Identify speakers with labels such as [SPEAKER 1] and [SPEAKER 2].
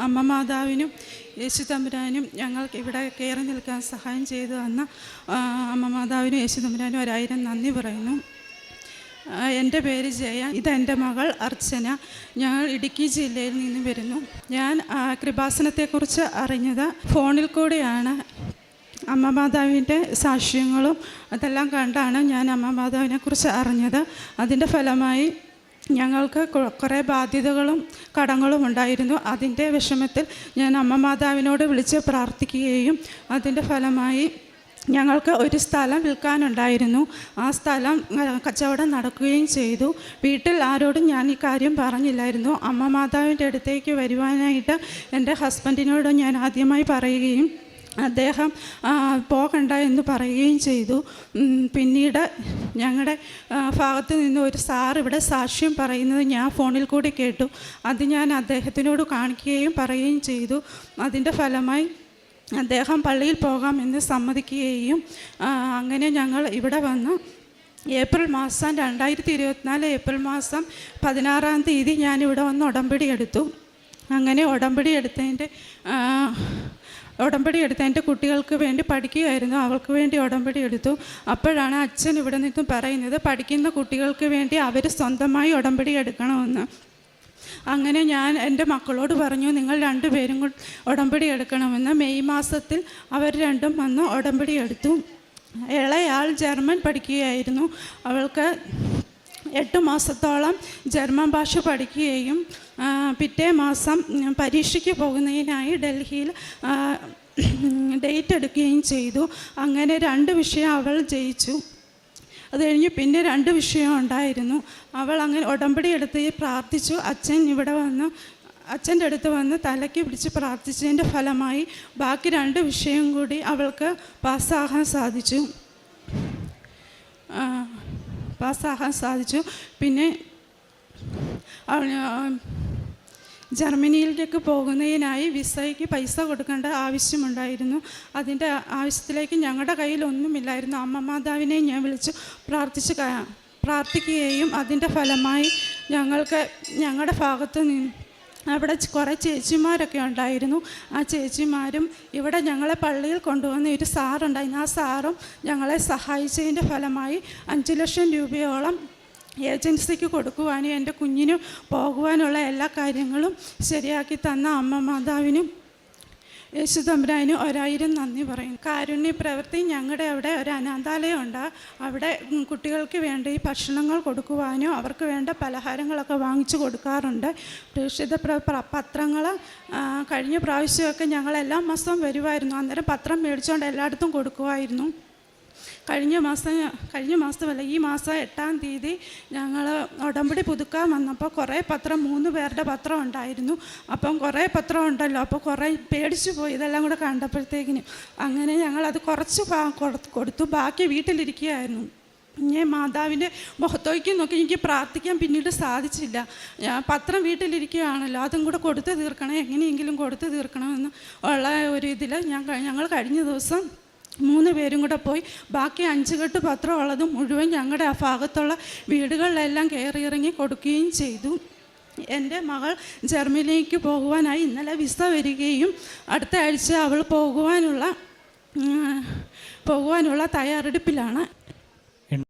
[SPEAKER 1] അമ്മ മാതാവിനും യേശു തമ്പുരാനും ഞങ്ങൾക്ക് ഇവിടെ കയറി നിൽക്കാൻ സഹായം ചെയ്തു തന്ന അമ്മ മാതാവിനും യേശു തമ്പുരാനും 1000 നന്ദി പറയുന്നു. എൻ്റെ പേര് ജയ, ഇതെൻ്റെ മകൾ അർച്ചന. ഞങ്ങൾ ഇടുക്കി ജില്ലയിൽ നിന്ന് വരുന്നു. ഞാൻ കൃപാസനത്തെക്കുറിച്ച് അറിഞ്ഞത് ഫോണിൽ കൂടെയാണ്. അമ്മ മാതാവിൻ്റെ സാക്ഷ്യങ്ങളും അതെല്ലാം കണ്ടാണ് ഞാൻ അമ്മ മാതാവിനെക്കുറിച്ച് അറിഞ്ഞത്. അതിൻ്റെ ഫലമായി ഞങ്ങൾക്ക് കുറേ ബാധ്യതകളും കടങ്ങളും ഉണ്ടായിരുന്നു. അതിൻ്റെ വിഷമത്തിൽ ഞാൻ അമ്മ മാതാവിനോട് വിളിച്ച് പ്രാർത്ഥിക്കുകയും അതിൻ്റെ ഫലമായി ഞങ്ങൾക്ക് ഒരു സ്ഥലം വിൽക്കാനുണ്ടായിരുന്നു. ആ സ്ഥലം കച്ചവടം നടക്കുകയും ചെയ്തു. വീട്ടിൽ ആരോടും ഞാൻ ഈ കാര്യം പറഞ്ഞില്ലായിരുന്നു. അമ്മ മാതാവിൻ്റെ അടുത്തേക്ക് വരുവാനായിട്ട് എൻ്റെ ഹസ്ബൻഡിനോട് ഞാൻ ആദ്യമായി പറയുകയും അദ്ദേഹം പോകണ്ട എന്ന് പറയുകയും ചെയ്തു. പിന്നീട് ഞങ്ങളുടെ ഭാഗത്ത് നിന്ന് ഒരു സാർ ഇവിടെ സാക്ഷ്യം പറയുന്നത് ഞാൻ ഫോണിൽ കൂടി കേട്ടു. അത് ഞാൻ അദ്ദേഹത്തിനോട് കാണിക്കുകയും പറയുകയും ചെയ്തു. അതിൻ്റെ ഫലമായി അദ്ദേഹം പള്ളിയിൽ പോകാമെന്ന് സമ്മതിക്കുകയും അങ്ങനെ ഞങ്ങൾ ഇവിടെ വന്ന് ഏപ്രിൽ മാസം 2024 ഏപ്രിൽ മാസം 16-ാം തീയതി ഞാനിവിടെ വന്ന് ഉടമ്പടി എടുത്തു. അങ്ങനെ ഉടമ്പടി എടുത്തതിൻ്റെ കുട്ടികൾക്ക് വേണ്ടി പഠിക്കുകയായിരുന്നു. അവൾക്ക് വേണ്ടി ഉടമ്പടി എടുത്തു. അപ്പോഴാണ് അച്ഛൻ ഇവിടെ നിന്നും പറയുന്നത് പഠിക്കുന്ന കുട്ടികൾക്ക് വേണ്ടി അവർ സ്വന്തമായി ഉടമ്പടി എടുക്കണമെന്ന്. അങ്ങനെ ഞാൻ എൻ്റെ മക്കളോട് പറഞ്ഞു നിങ്ങൾ 2 പേരും ഉടമ്പടി എടുക്കണമെന്ന്. മെയ് മാസത്തിൽ അവർ 2ഉം വന്ന് ഉടമ്പടി എടുത്തു. ഇളയാൾ ജർമ്മൻ പഠിക്കുകയായിരുന്നു. അവൾക്ക് 8 മാസത്തോളം ജർമ്മൻ ഭാഷ പഠിക്കുകയും പിറ്റേ മാസം പരീക്ഷയ്ക്ക് പോകുന്നതിനായി ഡൽഹിയിൽ ഡേറ്റ് എടുക്കുകയും ചെയ്തു. അങ്ങനെ 2 വിഷയം അവൾ ജയിച്ചു. അത് കഴിഞ്ഞ് പിന്നെ 2 വിഷയം ഉണ്ടായിരുന്നു. അവൾ അങ്ങനെ ഉടമ്പടി എടുത്ത് പ്രാർത്ഥിച്ചു. അച്ഛൻ്റെ അടുത്ത് വന്ന് തലയ്ക്ക് പിടിച്ച് പ്രാർത്ഥിച്ചതിൻ്റെ ഫലമായി ബാക്കി 2 വിഷയം കൂടി അവൾക്ക് പാസ്സാകാൻ സാധിച്ചു. പിന്നെ ജർമ്മനിയിലേക്ക് പോകുന്നതിനായി വിസയ്ക്ക് പൈസ കൊടുക്കേണ്ട ആവശ്യമുണ്ടായിരുന്നു. അതിൻ്റെ ആവശ്യത്തിലേക്ക് ഞങ്ങളുടെ കയ്യിൽ ഒന്നുമില്ലായിരുന്നു. അമ്മ മാതാവിനെ ഞാൻ വിളിച്ച് പ്രാർത്ഥിക്കുകയും അതിൻ്റെ ഫലമായി ഞങ്ങളുടെ ഭാഗത്ത് നിന്ന് അവിടെ കുറേ ചേച്ചിമാരൊക്കെ ഉണ്ടായിരുന്നു. ആ ചേച്ചിമാരും ഇവിടെ ഞങ്ങളെ പള്ളിയിൽ കൊണ്ടുവന്ന ഒരു സാറുണ്ടായിരുന്നു. ആ സാറും ഞങ്ങളെ സഹായിച്ചതിൻ്റെ ഫലമായി 5 ലക്ഷം രൂപയോളം ഏജൻസിക്ക് കൊടുക്കുവാനും എൻ്റെ കുഞ്ഞിന് പോകുവാനുള്ള എല്ലാ കാര്യങ്ങളും ശരിയാക്കി തന്ന അമ്മ മാതാവിനും യേശു തമ്പുരാനും 1000 നന്ദി പറയും. കാരുണ്യ പ്രവൃത്തി ഞങ്ങളുടെ അവിടെ ഒരു അനാഥാലയമുണ്ട്. അവിടെ കുട്ടികൾക്ക് വേണ്ടി ഭക്ഷണങ്ങൾ കൊടുക്കുവാനും അവർക്ക് വേണ്ട പലഹാരങ്ങളൊക്കെ വാങ്ങിച്ചു കൊടുക്കാറുണ്ട്. പ്രേക്ഷിത പത്രങ്ങൾ കഴിഞ്ഞ പ്രാവശ്യമൊക്കെ ഞങ്ങളെല്ലാ മാസവും വരുമായിരുന്നു. അന്നേരം പത്രം മേടിച്ചുകൊണ്ട് എല്ലായിടത്തും കൊടുക്കുമായിരുന്നു. കഴിഞ്ഞ മാസമല്ല ഈ മാസം 8-ാം തീയതി ഞങ്ങൾ ഉടമ്പടി പുതുക്കാൻ വന്നപ്പോൾ കുറേ പത്രം 3 പേരുടെ പത്രം ഉണ്ടായിരുന്നു. അപ്പം കുറേ പത്രം ഉണ്ടല്ലോ, അപ്പോൾ കുറേ പേടിച്ചു പോയി ഇതെല്ലാം കൂടെ കണ്ടപ്പോഴത്തേക്കിന്. അങ്ങനെ ഞങ്ങളത് കുറച്ച് കൊടുത്തു. ബാക്കി വീട്ടിലിരിക്കുകയായിരുന്നു. ഞാൻ മാതാവിൻ്റെ മുഖത്തേക്ക് നോക്കി എനിക്ക് പ്രാർത്ഥിക്കാൻ പിന്നീട് സാധിച്ചില്ല. പത്രം വീട്ടിലിരിക്കുകയാണല്ലോ, അതും കൂടെ കൊടുത്ത് തീർക്കണം, എങ്ങനെയെങ്കിലും കൊടുത്ത് തീർക്കണമെന്ന് ഉള്ള ഒരു ഇതിൽ ഞങ്ങൾ കഴിഞ്ഞ ദിവസം 3 പേരും കൂടെ പോയി ബാക്കി 5 കെട്ട് പത്രം ഉള്ളതും മുഴുവൻ ഞങ്ങളുടെ ആ ഭാഗത്തുള്ള വീടുകളിലെല്ലാം കയറി ഇറങ്ങി കൊടുക്കുകയും ചെയ്തു. എൻ്റെ മകൾ ജർമ്മനിയിലേക്ക് പോകുവാനായി ഇന്നലെ വിസ വരികയും അടുത്ത ആഴ്ച അവൾ പോകുവാനുള്ള തയ്യാറെടുപ്പിലാണ്.